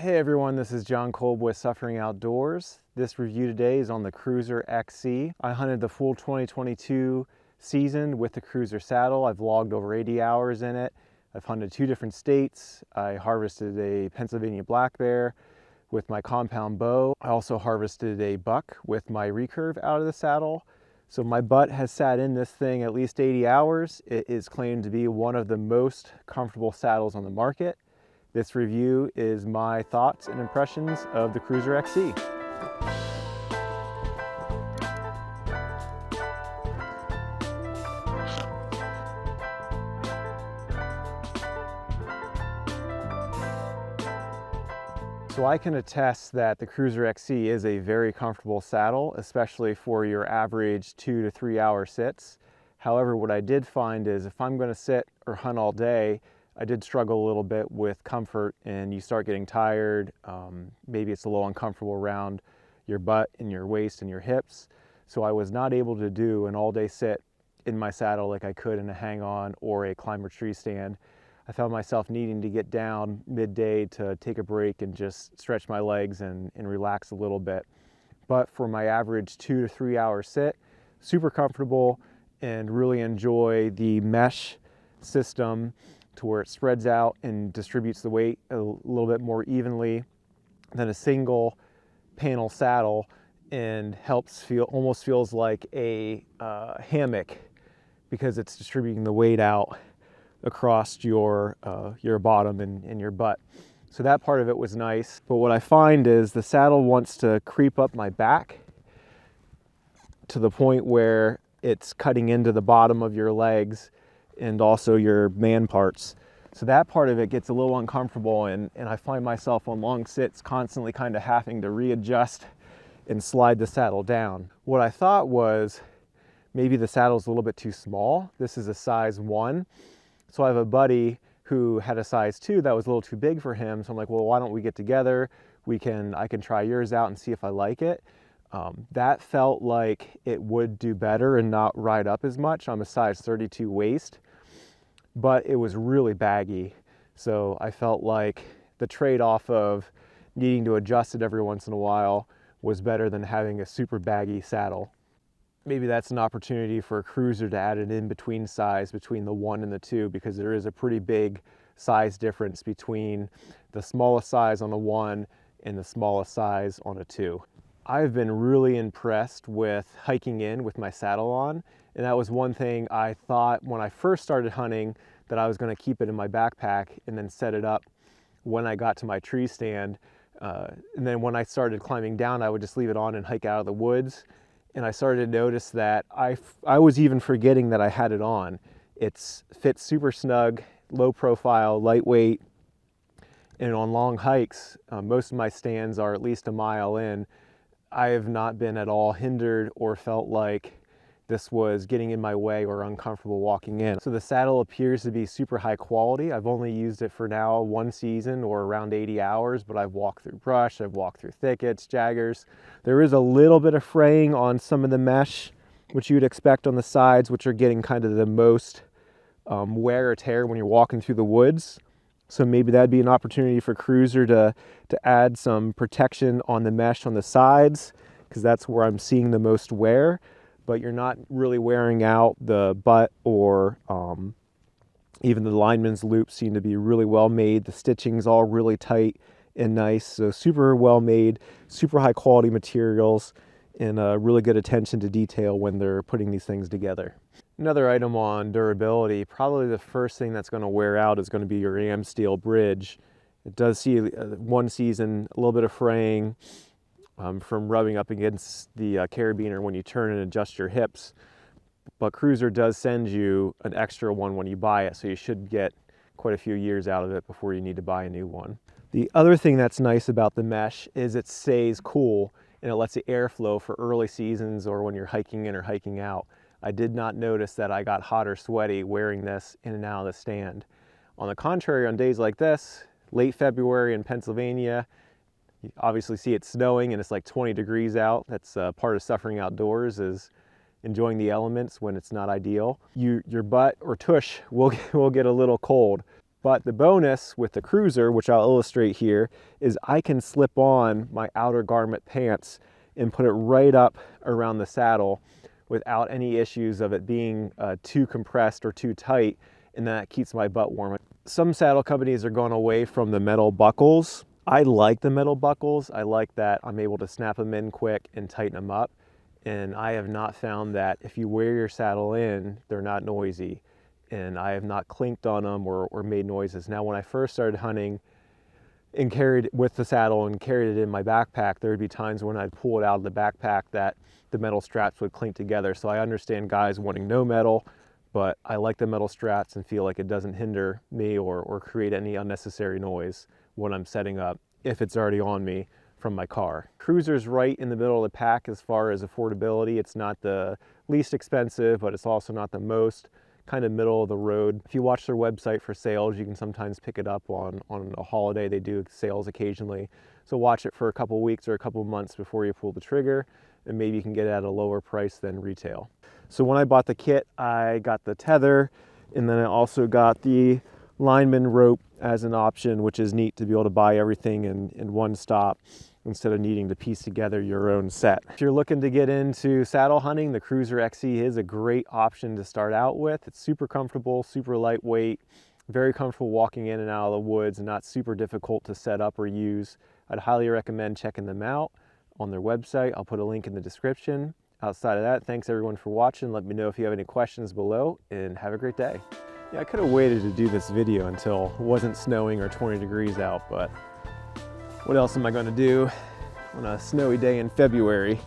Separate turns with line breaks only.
Hey everyone, this is John Kolb with Suffering Outdoors. This review today is on the CRUZR XC. I hunted the full 2022 season with the CRUZR Saddle. I've logged over 80 hours in it. I've hunted 2 different states. I harvested a Pennsylvania black bear with my compound bow. I also harvested a buck with my recurve out of the saddle. So my butt has sat in this thing at least 80 hours. It is claimed to be one of the most comfortable saddles on the market. This review is my thoughts and impressions of the CRUZR XC. So I can attest that the CRUZR XC is a very comfortable saddle, especially for your average 2 to 3 hour sits. However, what I did find is if I'm going to sit or hunt all day, I did struggle a little bit with comfort, and you start getting tired. Maybe it's a little uncomfortable around your butt and your waist and your hips. So I was not able to do an all-day sit in my saddle like I could in a hang-on or a climber tree stand. I found myself needing to get down midday to take a break and just stretch my legs and relax a little bit. But for my average 2 to 3 hour sit, super comfortable, and really enjoy the mesh system to where it spreads out and distributes the weight a little bit more evenly than a single panel saddle, and almost feels like a hammock because it's distributing the weight out across your bottom and your butt. So that part of it was nice. But what I find is the saddle wants to creep up my back to the point where it's cutting into the bottom of your legs and also your man parts. So that part of it gets a little uncomfortable, and I find myself on long sits constantly kind of having to readjust and slide the saddle down. What I thought was maybe the saddle's a little bit too small. This is a size 1. So I have a buddy who had a size 2 that was a little too big for him. So I'm like, well, why don't we get together? I can try yours out and see if I like it. That felt like it would do better and not ride up as much. I'm a size 32 waist, but it was really baggy. So I felt like the trade-off of needing to adjust it every once in a while was better than having a super baggy saddle. Maybe that's an opportunity for a CRUZR to add an in-between size between the 1 and the 2, because there is a pretty big size difference between the smallest size on a 1 and the smallest size on a 2. I've been really impressed with hiking in with my saddle on, and that was one thing I thought when I first started hunting that I was going to keep it in my backpack and then set it up when I got to my tree stand. And then when I started climbing down, I would just leave it on and hike out of the woods. And I started to notice that I was even forgetting that I had it on. It fits super snug, low profile, lightweight, and on long hikes, most of my stands are at least a mile in. I have not been at all hindered or felt like this was getting in my way or uncomfortable walking in. So the saddle appears to be super high quality. I've only used it for now 1 season or around 80 hours, but I've walked through brush, I've walked through thickets, jaggers. There is a little bit of fraying on some of the mesh, which you would expect on the sides, which are getting kind of the most wear or tear when you're walking through the woods. So maybe that'd be an opportunity for CRUZR to add some protection on the mesh on the sides, because that's where I'm seeing the most wear, but you're not really wearing out the butt or even the lineman's loops seem to be really well made. The stitching's all really tight and nice. So super well made, super high quality materials, and really good attention to detail when they're putting these things together. Another item on durability, probably the first thing that's going to wear out is going to be your AM steel bridge. It does see 1 season a little bit of fraying from rubbing up against the carabiner when you turn and adjust your hips. But CRUZR does send you an extra one when you buy it, so you should get quite a few years out of it before you need to buy a new one. The other thing that's nice about the mesh is it stays cool, and it lets the air flow for early seasons or when you're hiking in or hiking out. I did not notice that I got hot or sweaty wearing this in and out of the stand. On the contrary, on days like this, late February in Pennsylvania, you obviously see it snowing and it's like 20 degrees out. That's part of Suffering Outdoors, is enjoying the elements when it's not ideal. Your butt or tush will get a little cold. But the bonus with the CRUZR, which I'll illustrate here, is I can slip on my outer garment pants and put it right up around the saddle without any issues of it being too compressed or too tight, and that keeps my butt warm. Some saddle companies are going away from the metal buckles. I like the metal buckles. I like that I'm able to snap them in quick and tighten them up. And I have not found that if you wear your saddle in, they're not noisy. And I have not clinked on them or made noises. Now, when I first started hunting and carried with the saddle and carried it in my backpack, there would be times when I'd pull it out of the backpack that the metal straps would clink together. So I understand guys wanting no metal, but I like the metal straps and feel like it doesn't hinder me or create any unnecessary noise when I'm setting up, if it's already on me from my car. CRUZR's right in the middle of the pack as far as affordability. It's not the least expensive, but it's also not the most, kind of middle of the road. If you watch their website for sales, you can sometimes pick it up on a holiday. They do sales occasionally. So watch it for a couple weeks or a couple months before you pull the trigger, and maybe you can get it at a lower price than retail. So when I bought the kit, I got the tether, and then I also got the lineman rope as an option, which is neat to be able to buy everything in one stop instead of needing to piece together your own set. If you're looking to get into saddle hunting, the CRUZR XC is a great option to start out with. It's super comfortable, super lightweight, very comfortable walking in and out of the woods, and not super difficult to set up or use. I'd highly recommend checking them out on their website. I'll put a link in the description. Outside of that, thanks everyone for watching. Let me know if you have any questions below, and have a great day. Yeah, I could have waited to do this video until it wasn't snowing or 20 degrees out, but what else am I going to do on a snowy day in February?